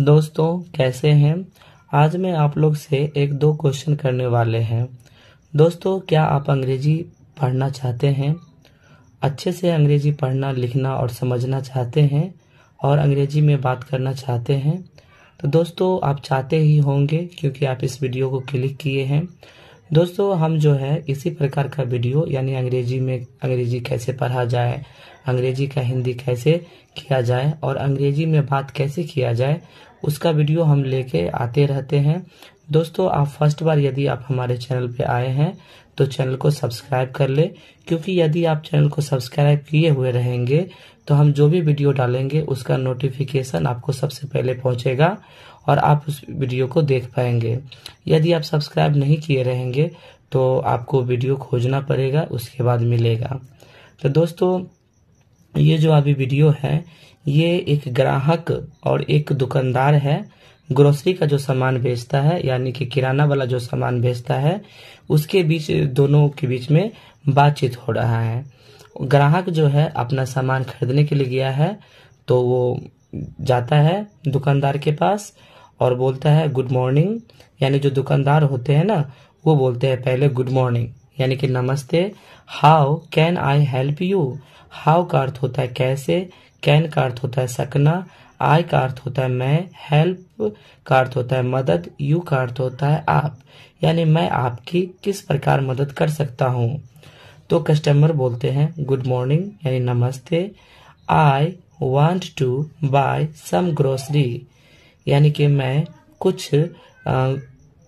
दोस्तों कैसे हैं। आज मैं आप लोग से एक दो क्वेश्चन करने वाले हैं। दोस्तों क्या आप अंग्रेजी पढ़ना चाहते हैं, अच्छे से अंग्रेजी पढ़ना लिखना और समझना चाहते हैं और अंग्रेजी में बात करना चाहते हैं? तो दोस्तों आप चाहते ही होंगे क्योंकि आप इस वीडियो को क्लिक किए हैं। दोस्तों हम जो है इसी प्रकार का वीडियो यानी अंग्रेजी कैसे पढ़ा जाए, अंग्रेजी का हिंदी कैसे किया जाए और अंग्रेजी में बात कैसे किया जाए, उसका वीडियो हम लेके आते रहते हैं। दोस्तों आप फर्स्ट बार यदि आप हमारे चैनल पे आए हैं तो चैनल को सब्सक्राइब कर ले, क्योंकि यदि आप चैनल को सब्सक्राइब किए हुए रहेंगे तो हम जो भी वीडियो डालेंगे उसका नोटिफिकेशन आपको सबसे पहले पहुंचेगा और आप उस वीडियो को देख पाएंगे। यदि आप सब्सक्राइब नहीं किए रहेंगे तो आपको वीडियो खोजना पड़ेगा, उसके बाद मिलेगा। तो दोस्तों ये जो अभी वीडियो है ये एक ग्राहक और एक दुकानदार है, ग्रोसरी का जो सामान बेचता है यानी कि किराना वाला जो सामान बेचता है उसके बीच, दोनों के बीच में बातचीत हो रहा है। ग्राहक जो है अपना सामान खरीदने के लिए गया है तो वो जाता है दुकानदार के पास और बोलता है गुड मॉर्निंग, यानी जो दुकानदार होते हैं ना वो बोलते हैं पहले गुड मॉर्निंग यानी कि नमस्ते। How can I help you, how का अर्थ होता है कैसे, कैन का अर्थ होता है सकना, आई का अर्थ होता है मैं, हेल्प का अर्थ होता है मदद, यू का अर्थ होता है आप, यानी मैं आपकी किस प्रकार मदद कर सकता हूँ। तो कस्टमर बोलते हैं गुड मॉर्निंग यानी नमस्ते, I want to buy some grocery, यानी कि मैं कुछ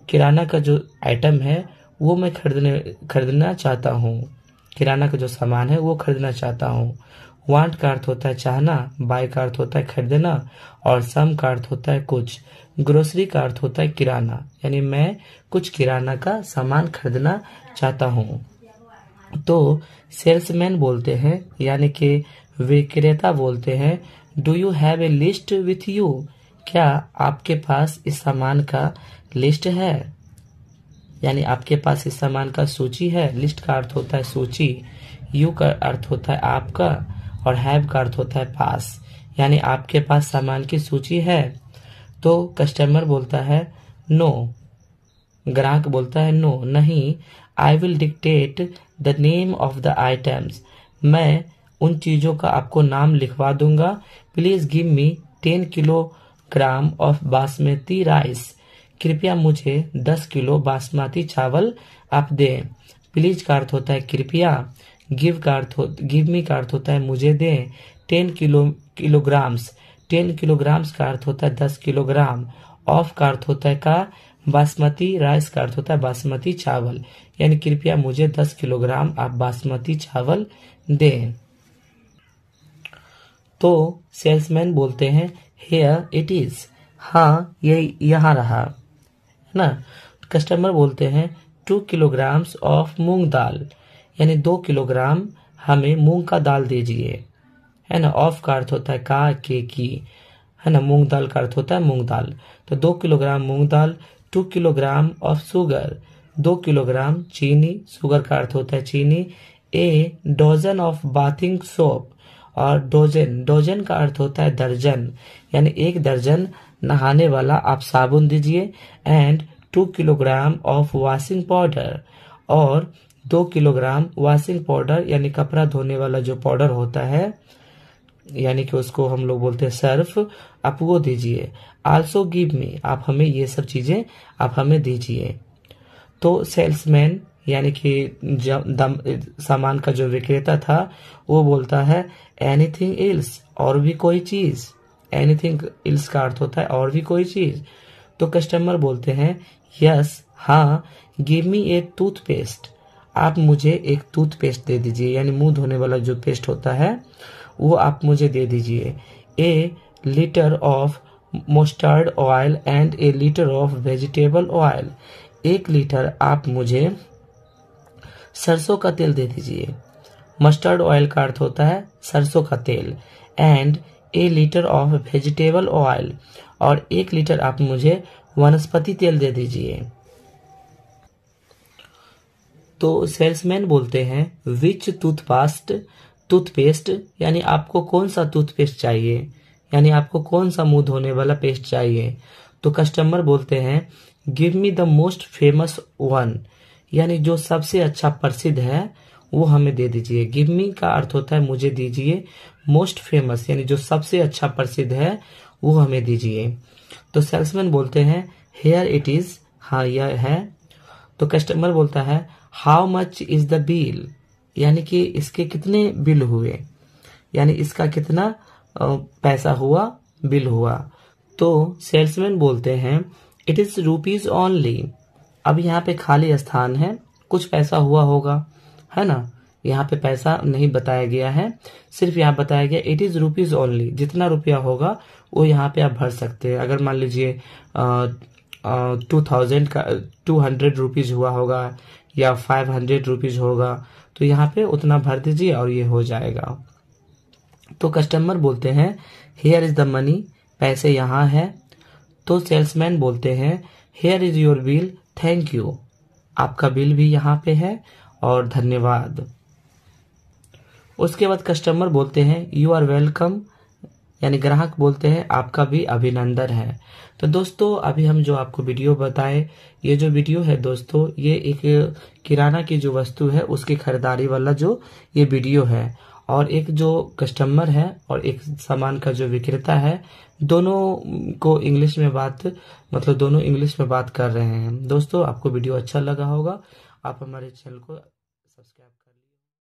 किराना का जो आइटम है वो मैं खरीदना चाहता हूँ, किराना का जो सामान है वो खरीदना चाहता हूँ। वांट का अर्थ होता है चाहना, बाय का अर्थ होता है खरीदना और सम का अर्थ होता है कुछ, ग्रोसरी का अर्थ होता है किराना, यानी मैं कुछ किराना का सामान खरीदना चाहता हूँ। तो सेल्समैन बोलते हैं यानी कि विक्रेता बोलते हैं do you have a list with you, क्या आपके पास इस सामान का लिस्ट है, यानी आपके पास इस सामान का सूची है। लिस्ट का अर्थ होता है सूची, यू का अर्थ होता है आपका और हैव का अर्थ होता है पास, यानी आपके पास सामान की सूची है। तो कस्टमर बोलता है नो, ग्राहक बोलता है नो नहीं, I will dictate the name of the items, मैं उन चीजों का आपको नाम लिखवा दूंगा। Please give me 10 kilogram of basmati rice, कृपया मुझे 10 किलो बासमती चावल आप दें। प्लीज का अर्थ होता है कृपया, गिव मी का अर्थ होता है मुझे दें। 10 किलोग्राम्स का अर्थ होता है 10 किलोग्राम, ऑफ का अर्थ होता है का, बासमती राइस का अर्थ होता है बासमती चावल, यानी कृपया मुझे 10 किलोग्राम आप बासमती चावल दें। तो सेल्समैन बोलते हैं हियर इट इज, हाँ ये यहाँ रहा है ना। कस्टमर बोलते हैं 2 किलोग्राम्स ऑफ मूंग दाल, यानी 2 किलोग्राम हमें मूंग का दाल दीजिए, है ना। ऑफ का अर्थ होता है का, के, की, है ना। मूंग दाल का अर्थ होता है मूंग दाल, तो 2 kilogram moong dal. 2 kilogram of sugar, 2 kilogram चीनी, शुगर का अर्थ होता है चीनी। ए डोजन ऑफ बाथिंग सोप, और डोजन का अर्थ होता है दर्जन, यानी 1 दर्जन नहाने वाला आप साबुन दीजिए। And 2 kilogram of washing powder, और 2 किलोग्राम वॉशिंग पाउडर यानी कपड़ा धोने वाला जो पाउडर होता है, यानी कि उसको हम लोग बोलते हैं सर्फ, आप वो दीजिए। आल्सो गिव मी, आप हमें ये सब चीजें आप हमें दीजिए। तो सेल्समैन यानी कि सामान का जो विक्रेता था वो बोलता है एनीथिंग एल्स, और भी कोई चीज। एनीथिंग एल्स का अर्थ होता है और भी कोई चीज। तो कस्टमर बोलते हैं यस हाँ, गिव मी ए टूथपेस्ट, आप मुझे एक टूथपेस्ट दे दीजिए, यानी मुंह धोने वाला जो पेस्ट होता है वो आप मुझे दे दीजिए। A litre of mustard oil and a litre of vegetable oil, 1 litre आप मुझे सरसों का तेल दे दीजिए। मस्टर्ड ऑयल का अर्थ होता है सरसों का तेल। And a litre of vegetable oil, और 1 लीटर आप मुझे वनस्पति तेल दे दीजिए। तो सेल्समैन बोलते हैं विच टूथपेस्ट, यानी आपको कौन सा टूथपेस्ट चाहिए, यानी आपको कौन सा मुंह धोने वाला पेस्ट चाहिए। तो कस्टमर बोलते हैं give me the most famous one, यानी जो सबसे अच्छा प्रसिद्ध है वो हमें दे दीजिए। गिव मी का अर्थ होता है मुझे दीजिए, मोस्ट फेमस यानी जो सबसे अच्छा प्रसिद्ध है वो हमें दीजिए। तो सेल्समैन बोलते हैं हेयर इट इज, हाँ यह है। तो कस्टमर बोलता है how much is the bill, यानी कि इसके कितने बिल हुए, यानी इसका कितना पैसा हुआ, बिल हुआ। तो सेल्समैन बोलते हैं इट इज रुपीज ओनली। अब यहाँ पे खाली स्थान है, कुछ पैसा हुआ होगा, है ना। यहाँ पे पैसा नहीं बताया गया है, सिर्फ यहाँ बताया गया इट इज रुपीज ओनली, जितना रुपया होगा वो यहाँ पे आप भर सकते हैं। अगर मान लीजिए 2000 का 200 रुपीज हुआ होगा या 500 रुपीज होगा, तो यहाँ पे उतना भर दीजिए और ये हो जाएगा। तो कस्टमर बोलते हैं हेयर इज द मनी, पैसे यहाँ है। तो सेल्समैन बोलते हैं here is your bill, thank you, आपका बिल भी यहाँ पे है और धन्यवाद। उसके बाद कस्टमर बोलते हैं यू आर वेलकम, यानी ग्राहक बोलते हैं आपका भी अभिनंदन है। तो दोस्तों अभी हम जो आपको वीडियो बताए, ये जो वीडियो है दोस्तों ये एक किराना की जो वस्तु है उसकी खरीदारी वाला जो ये वीडियो है, और एक जो कस्टमर है और एक सामान का जो विक्रेता है, दोनों को इंग्लिश में बात, मतलब दोनों इंग्लिश में बात कर रहे हैं। दोस्तों आपको वीडियो अच्छा लगा होगा, आप हमारे चैनल को सब्सक्राइब